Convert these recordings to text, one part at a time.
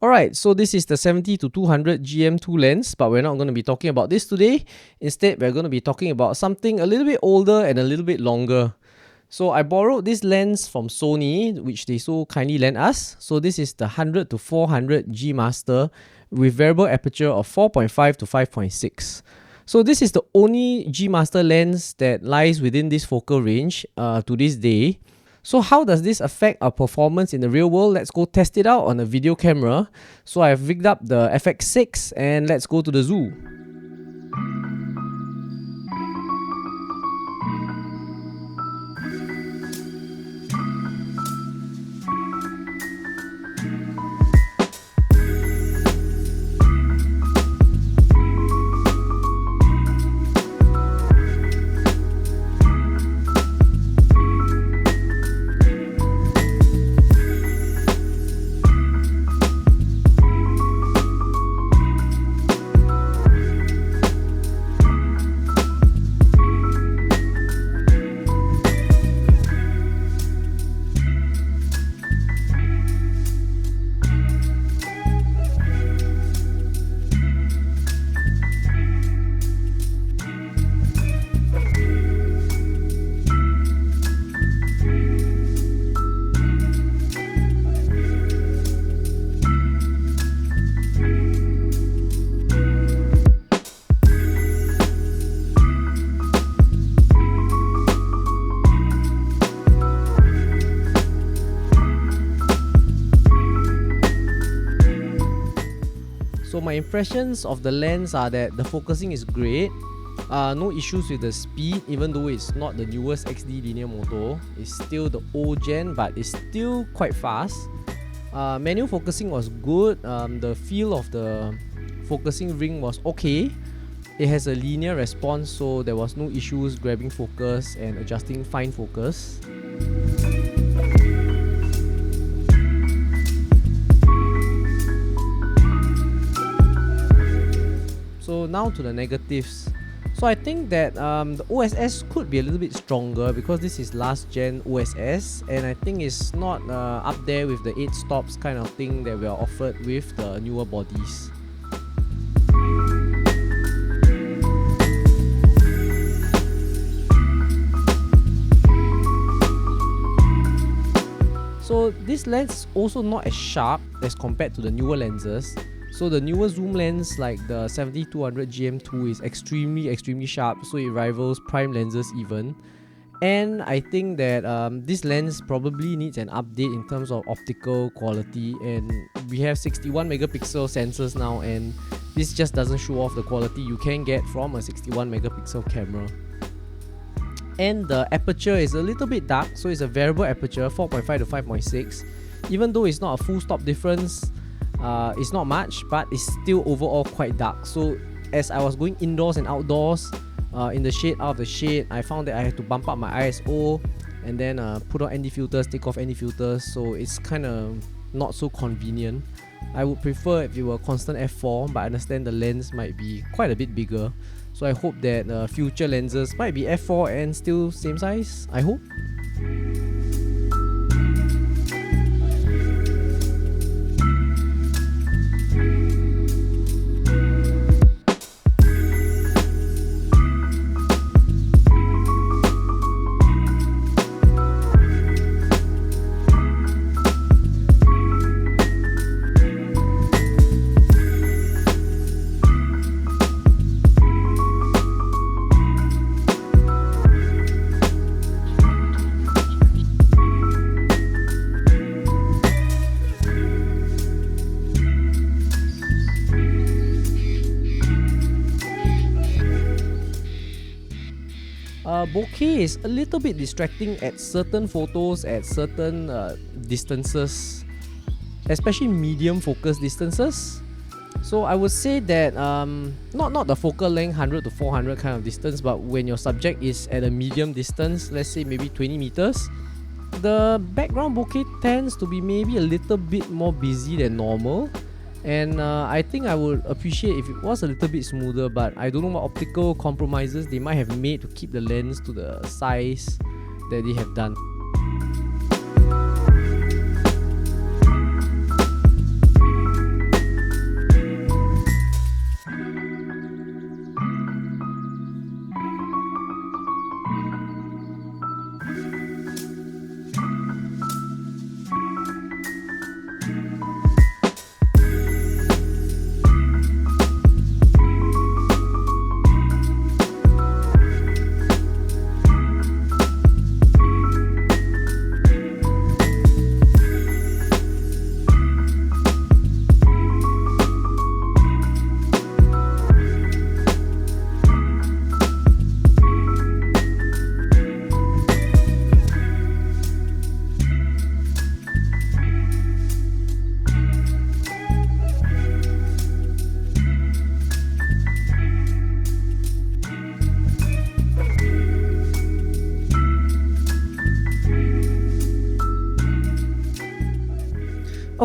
Alright, so this is the 70 to 200 GM2 lens, but we're not going to be talking about this today. Instead, we're going to be talking about something a little bit older and a little bit longer. So I borrowed this lens from Sony, which they so kindly lent us. So this is the 100 to 400 G Master with variable aperture of 4.5 to 5.6. So this is the only G Master lens that lies within this focal range to this day. So how does this affect our performance in the real world? Let's go test it out on a video camera. So I've rigged up the FX6 and let's go to the zoo. So my impressions of the lens are that the focusing is great, no issues with the speed, even though it's not the newest XD linear motor. It's still the old gen, but it's still quite fast. Manual focusing was good, the feel of the focusing ring was okay. It has a linear response, so there was no issues grabbing focus and adjusting fine focus. So now to the negatives. So I think that the OSS could be a little bit stronger because this is last gen OSS, and I think it's not up there with the 8 stops kind of thing that we are offered with the newer bodies. So this lens is also not as sharp as compared to the newer lenses. So the newer zoom lens like the 70-200 GM2 is extremely sharp, so it rivals prime lenses even. And I think that this lens probably needs an update in terms of optical quality, and we have 61 megapixel sensors now, and this just doesn't show off the quality you can get from a 61 megapixel camera. And the aperture is a little bit dark, so it's a variable aperture 4.5 to 5.6. Even though it's not a full stop difference, it's not much, but it's still overall quite dark. So as I was going indoors and outdoors, in the shade, out of the shade, I found that I had to bump up my ISO and then put on ND filters, take off ND filters, so it's kind of not so convenient. I would prefer if it were constant f4, but I understand the lens might be quite a bit bigger, so I hope that future lenses might be f4 and still same size, I hope. Bokeh is a little bit distracting at certain photos at certain distances, especially medium focus distances. So I would say that not the focal length 100 to 400 kind of distance, but when your subject is at a medium distance, let's say maybe 20 meters, the background bokeh tends to be maybe a little bit more busy than normal. And I think I would appreciate if it was a little bit smoother, but I don't know what optical compromises they might have made to keep the lens to the size that they have done.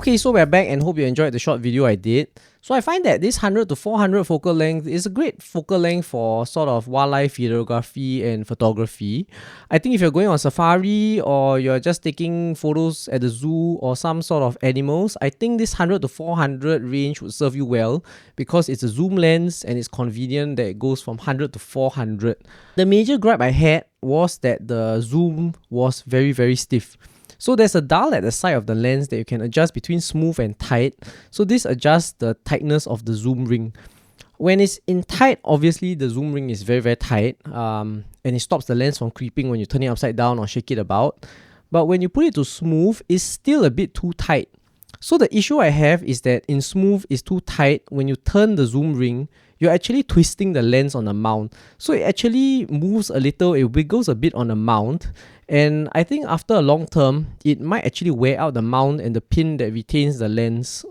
Okay, so we're back and hope you enjoyed the short video I did. So I find that this 100 to 400 focal length is a great focal length for sort of wildlife videography and photography. I think if you're going on safari or you're just taking photos at the zoo or some sort of animals, I think this 100 to 400 range would serve you well because it's a zoom lens and it's convenient that it goes from 100 to 400. The major gripe I had was that the zoom was very stiff. So there's a dial at the side of the lens that you can adjust between smooth and tight. So this adjusts the tightness of the zoom ring. When it's in tight, obviously the zoom ring is very tight, and it stops the lens from creeping when you turn it upside down or shake it about. But when you put it to smooth, it's still a bit too tight. So the issue I have is that in smooth it's too tight. When you turn the zoom ring, you're actually twisting the lens on the mount. So it actually moves a little, it wiggles a bit on the mount. And I think after a long term, it might actually wear out the mount and the pin that retains the lens.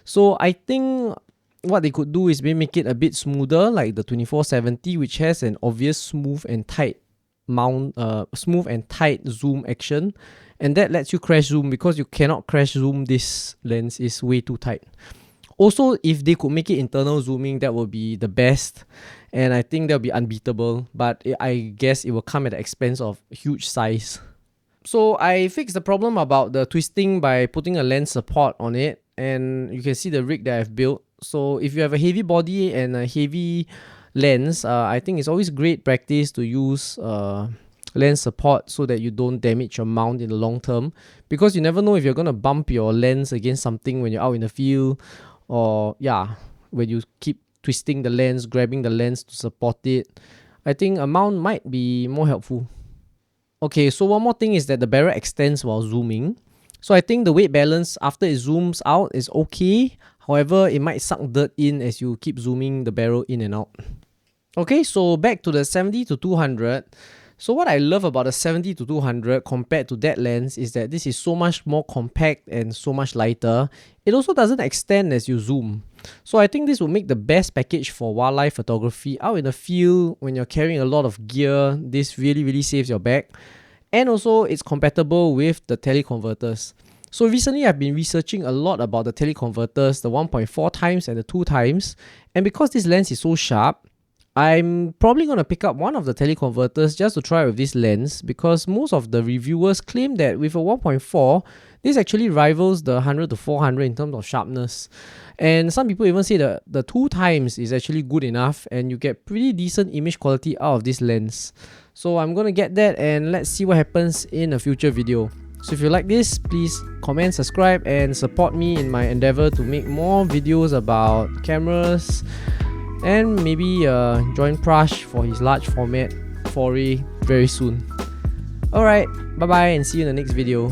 So I think what they could do is maybe make it a bit smoother, like the 2470, which has an obvious smooth and tight zoom action. And that lets you crash zoom because you cannot crash zoom this lens, is way too tight. Also, if they could make it internal zooming, that would be the best. And I think that would be unbeatable. But I guess it will come at the expense of huge size. So I fixed the problem about the twisting by putting a lens support on it. And you can see the rig that I've built. So if you have a heavy body and a heavy lens, I think it's always great practice to use lens support so that you don't damage your mount in the long term. Because you never know if you're going to bump your lens against something when you're out in the field. Or when you keep twisting the lens, grabbing the lens to support it. I think a mount might be more helpful. Okay, so one more thing is that the barrel extends while zooming. So I think the weight balance after it zooms out is okay. However, it might suck dirt in as you keep zooming the barrel in and out. Okay, so back to the 70 to 200. So what I love about the 70 to 200 compared to that lens is that this is so much more compact and so much lighter. It also doesn't extend as you zoom. So I think this will make the best package for wildlife photography out in the field when you're carrying a lot of gear. This really saves your bag. And also it's compatible with the teleconverters. So recently I've been researching a lot about the teleconverters, the 1.4 times and the 2 times. And because this lens is so sharp, I'm probably going to pick up one of the teleconverters just to try with this lens, because most of the reviewers claim that with a 1.4, this actually rivals the 100 to 400 in terms of sharpness. And some people even say that the 2 times is actually good enough and you get pretty decent image quality out of this lens. So I'm going to get that and let's see what happens in a future video. So if you like this, please comment, subscribe and support me in my endeavor to make more videos about cameras. And maybe join Prash for his large format foray very soon. Alright, bye bye and see you in the next video.